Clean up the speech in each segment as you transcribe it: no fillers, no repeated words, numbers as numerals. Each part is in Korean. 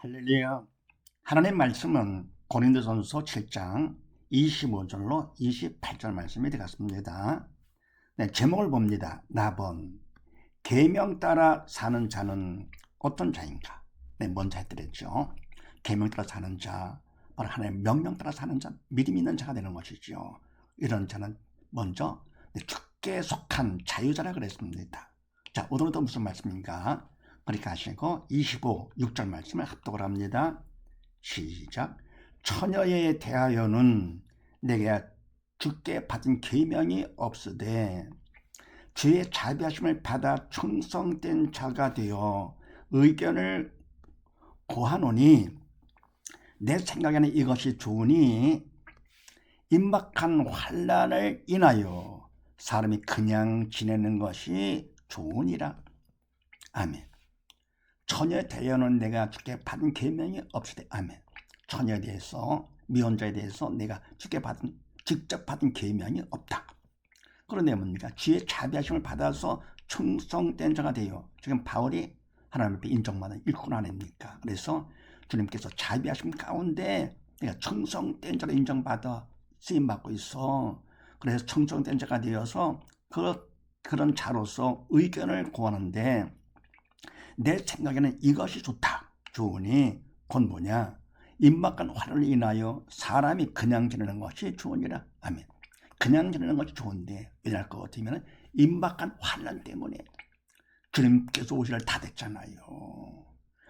할렐루야. 하나님 말씀은 고린도전서 7장 25절로 28절 말씀이 되겠습니다. 네, 제목을 봅니다. 나번 계명 따라 사는 자는 어떤 자인가? 네, 먼저 해드렸죠. 계명 따라 사는 자, 바로 하나님의 명령 따라 사는 자, 믿음 있는 자가 되는 것이죠. 이런 자는 먼저 주께 속한 자유자라 그랬습니다. 자, 오늘은 또 무슨 말씀인가? 그렇게 하시고 25, 6절 말씀을 합독을 합니다. 시작. 처녀에 대하여는 내게 주께 받은 계명이 없으되 주의 자비하심을 받아 충성된 자가 되어 의견을 고하노니 내 생각에는 이것이 좋으니 임박한 환난을 인하여 사람이 그냥 지내는 것이 좋으니라. 아멘. 처녀에 대하여는 내가 주께 받은 계명이 없으되 아멘. 처녀에 대해서, 미혼자에 대해서 내가 주께 직접 받은 계명이 없다. 그런데 뭡니까? 주의 자비하심을 받아서 충성된 자가 되어, 지금 바울이 하나님 앞에 인정받은 일꾼 아닙니까? 그래서 주님께서 자비하심 가운데 내가 충성된 자로 인정받아 쓰임받고 있어. 그래서 충성된 자가 되어서 그런 자로서 의견을 구하는데 내 생각에는 이것이 좋다. 좋으니 곧 뭐냐? 임박한 화를 인하여 사람이 그냥 지내는 것이 좋으니라. 아멘. 그냥 지내는 것이 좋은데 왜냐할 것 같으면 임박한 환난 때문에 주님께서 오시를 다 됐잖아요.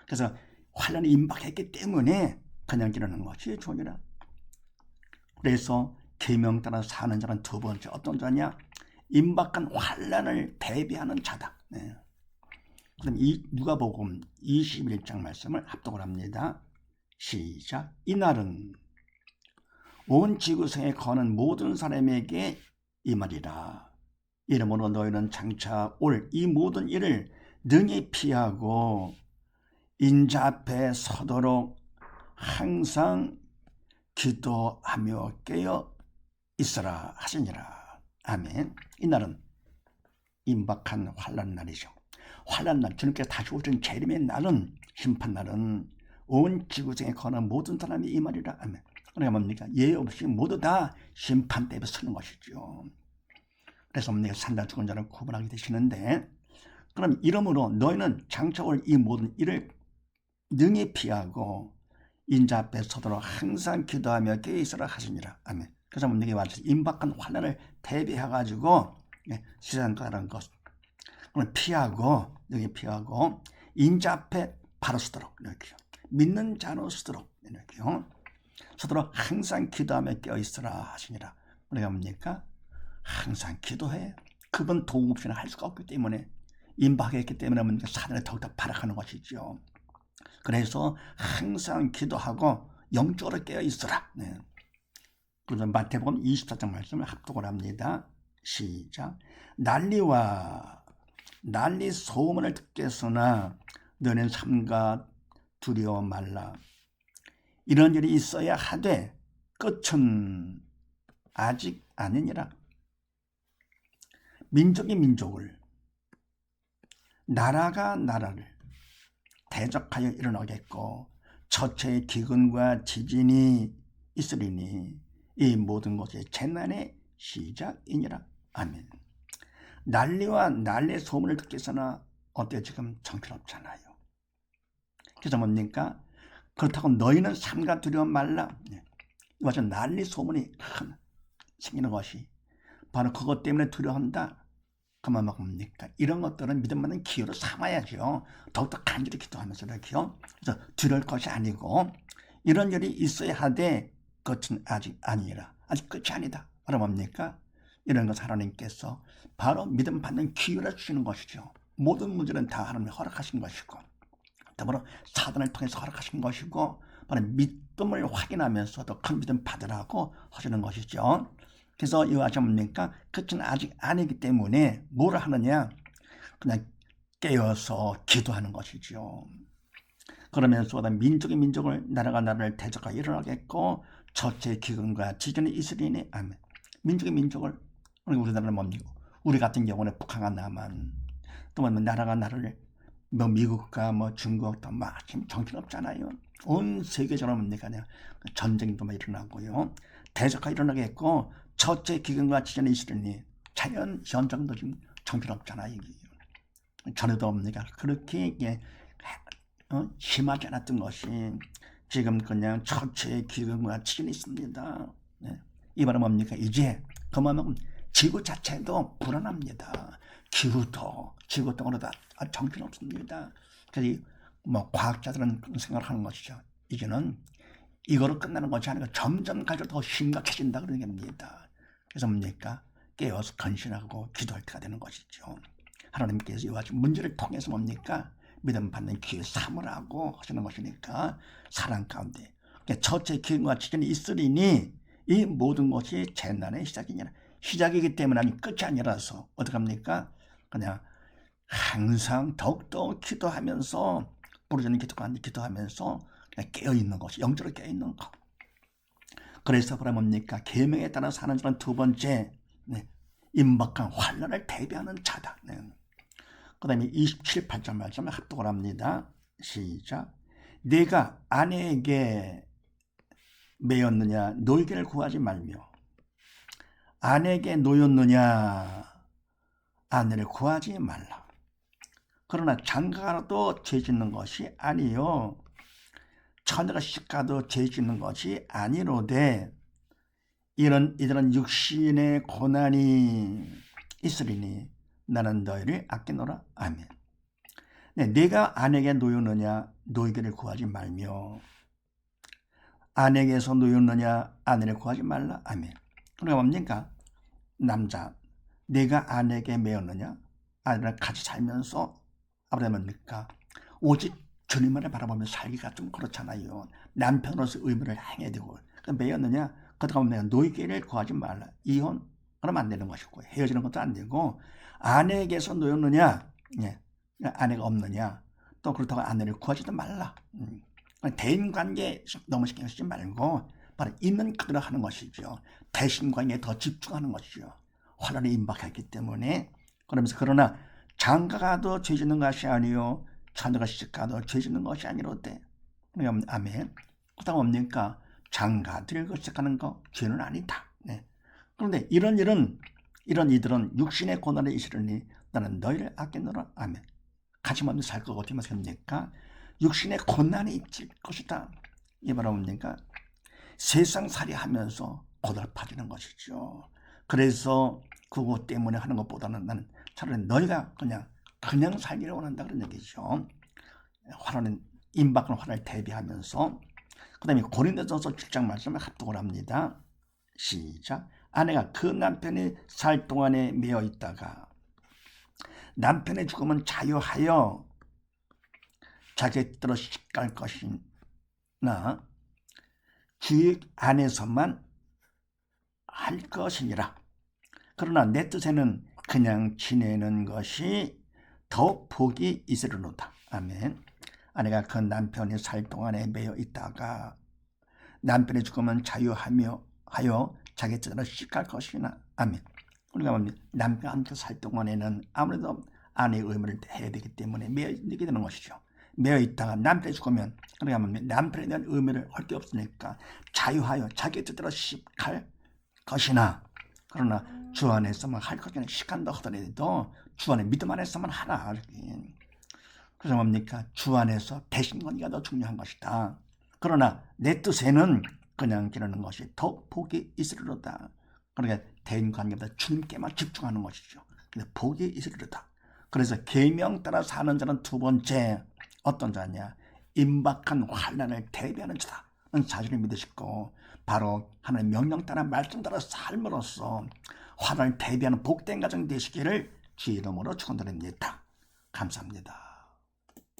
그래서 환난이 임박했기 때문에 그냥 지내는 것이 좋으니라. 그래서 계명 따라 사는 자는 두 번째 어떤 자냐? 임박한 환난을 대비하는 자다. 네. 그럼 이 누가복음 21장 말씀을 합독을 합니다. 시작. 이날은 온 지구상에 거하는 모든 사람에게 이 말이라. 이러므로 너희는 장차 올 이 모든 일을 능히 피하고 인자 앞에 서도록 항상 기도하며 깨어 있으라 하시니라. 아멘. 이날은 임박한 환난 날이죠. 환난날, 주님께서 다시 오신 재림의 날은, 심판날은 온 지구상에 거하는 모든 사람이 이 말이라. 아멘. 그러니까 뭡니까? 예외 없이 모두 다 심판대에 서는 것이죠. 그래서 뭡니까? 산자 죽은 자를 구분하게 되시는데, 그럼 이러므로 너희는 장차 올 이 모든 일을 능히 피하고 인자 앞에 서도록 항상 기도하며 깨어있으라 하시니라. 아멘. 그래서 뭡니까? 임박한 환난을 대비해가지고 세상과는 것 피하고, 여기 피하고 인자 앞에 바로 서도록 이렇게요. 믿는 자로 서도록 이렇게요. 서도록 항상 기도하며 깨어있으라 하시니라. 우리가 뭡니까? 항상 기도해. 그분 도움 없이는 할 수가 없기 때문에, 임박했기 때문에 뭡니까? 사단에 더욱더 발악하는 것이죠. 그래서 항상 기도하고 영적으로 깨어있으라. 네. 그래서 마태복음 24장 말씀을 합독을 합니다. 시작. 난리 소문을 듣겠으나 너는 삼가 두려워 말라. 이런 일이 있어야 하되 끝은 아직 아니니라. 민족이 민족을, 나라가 나라를 대적하여 일어나겠고 처체의 기근과 지진이 있으리니 이 모든 것이 재난의 시작이니라. 아멘. 난리의 소문을 듣겠으나 어때? 지금 정신없잖아요. 그래서 뭡니까? 그렇다고 너희는 삼가 두려워 말라. 이것은 난리 소문이 생기는 것이 바로 그것 때문에 두려워한다. 그만 뭡니까? 이런 것들은 믿음받는 기회로 삼아야죠. 더욱더 간절히 기도하면서 이렇게요. 그래서 두려울 것이 아니고 이런 일이 있어야 하되 끝은 아직 아니라. 아직 끝이 아니다. 바로 뭡니까? 이런 것 하나님께서 바로 믿음 받는 기회를 주시는 것이죠. 모든 문제는 다 하나님이 허락하신 것이고, 더불어 사단을 통해서 허락하신 것이고, 바로 믿음을 확인하면서 더 큰 믿음 받으라고 하시는 것이죠. 그래서 이것이 뭡니까? 끝은 아직 아니기 때문에 뭘 하느냐? 그냥 깨어서 기도하는 것이죠. 그러면서 민족이 민족을, 나라가 나라를 대적하여 일어나겠고 처체의 기근과 지진이 있으리니. 아멘. 민족이 민족을, 우리나라는 뭡니까? 우리 같은 경우는 북한과 남한, 또 나라가 나라를 뭐 미국과 뭐 중국도 막 지금 정신없잖아요. 온 세계적으로 뭡니까? 전쟁도 막 일어나고요. 대적화 일어나겠고 첫째 기근과 지전이 있으니 자연 현상도 지금 정신없잖아요. 전에도 뭡니까? 그렇게 이게 심하지 않았던 것이 지금 그냥 첫째 기근과 지전이 있습니다. 네. 이 말은 뭡니까? 이제 그만큼 지구 자체도 불안합니다. 지구도 어느덧 정신없습니다. 그래서 뭐 과학자들은 그런 생각을 하는 것이죠. 이제는 이거로 끝나는 것이 아니라 점점 갈수록 더 심각해진다 그런 겁니다. 그래서 뭡니까? 깨어서 건신하고 기도할 때가 되는 것이죠. 하나님께서 이와 같은 문제를 통해서 뭡니까? 믿음 받는 기회 삼으라고 하시는 것이니까 사랑 가운데 첫째 기근과 지전이 있으리니 이 모든 것이 재난의 시작이기 때문에 아니 끝이 아니라서 어떡합니까? 그냥 항상 더욱더 기도하면서 부르짖는 기도하면서 그냥 깨어있는 것이 영적으로 깨어있는 것. 그래서 뭐라 뭡니까? 계명에 따라 사는 자는 두 번째 임박한 환난을 대비하는 자다. 그 다음에 27, 8절 말씀을 합독을 합니다. 시작. 네가 아내에게 매였느냐 노이게를 구하지 말며 아내에게 놓였느냐 아내를 구하지 말라. 그러나 장가가도 죄 짓는 것이 아니요 처녀가 시집가도 죄 짓는 것이 아니로되 이들은 육신의 고난이 있으리니 나는 너희를 아끼노라. 아멘. 네, 내가 아내에게 놓였느냐 노이게를 구하지 말며 아내에게서 놓였느냐 아내를 구하지 말라. 아멘. 그러니까 뭡니까? 남자, 내가 아내에게 매였느냐 아내랑 같이 살면서 아버지 뭡니까? 오직 주님만을 바라보며 살기가 좀 그렇잖아요. 남편으로서 의무를 행해야 되고 매였느냐 그렇다고 하면 노이게를 구하지 말라. 이혼 그러면 안 되는 것이고 헤어지는 것도 안 되고 아내에게서 놓였느냐 아내가 없느냐 또 그렇다고 아내를 구하지도 말라. 대인관계 너무 신경 쓰지 말고 바로 있는 그대로 하는 것이죠. 대신관계에 더 집중하는 것이죠. 환난이 임박했기 때문에. 그러면서 그러나 장가가도 죄 짓는 것이 아니요 처녀가 시집가도 죄 짓는 것이 아니로되. 아멘. 그렇다고 뭡니까? 장가들고 시작하는 거 죄는 아니다. 네. 그런데 이런 이들은 육신의 고난에 이르니 나는 너희를 아끼노라. 아멘. 같이 먼저 살 거 어떻게 말씀합니까? 육신의 고난이 있을 것이다. 이 바로 뭡니까? 세상살이 하면서 고달파지는 것이죠. 그래서 그것 때문에 하는 것보다는 나는 차라리 너희가 그냥 살기를 원한다 그런 얘기죠. 환난은 임박한 환난을 대비하면서. 그 다음에 고린도전서 7장 말씀을 합독을 합니다. 시작. 아내가 그 남편이 살 동안에 매어 있다가 남편의 죽음은 자유하여 자기 뜻대로 시집갈 것이나 주의 안에서만 할 것이니라. 그러나 내 뜻에는 그냥 지내는 것이 더 복이 있으리로다. 아멘. 아내가 그 남편이 살 동안에 매여 있다가 남편의 죽음은 자유하여 자기 뜻대로 시집갈 것이나. 아멘. 우리가 남편과 살 동안에는 아무래도 아내의 의무를 해야 되기 때문에 매여 있게 되는 것이죠. 매여 있다가 남편이 죽으면 그러니까 남편에 대한 의무를 할 게 없으니까 자유하여 자기 뜻대로 시집갈 것이나 그러나 주 안에서만 할 것이나 시간도 하더라도 주 안에 믿음 안에서만 하라. 그래서 뭡니까? 주 안에서 대신관계가 더 중요한 것이다. 그러나 내 뜻에는 그냥 지내는 것이 더 복이 있으리로다. 그러니까 대인관계보다 주님께만 집중하는 것이죠. 근데 복이 있으리로다. 그래서 계명 따라 사는 자는 두 번째 어떤 자냐? 임박한 환난을 대비하는 자다는 사실을 믿으시고 바로 하나님의 명령 따라 말씀 따라 삶으로써 환난을 대비하는 복된 가정 되시기를 주의 이름으로 축원드립니다. 감사합니다.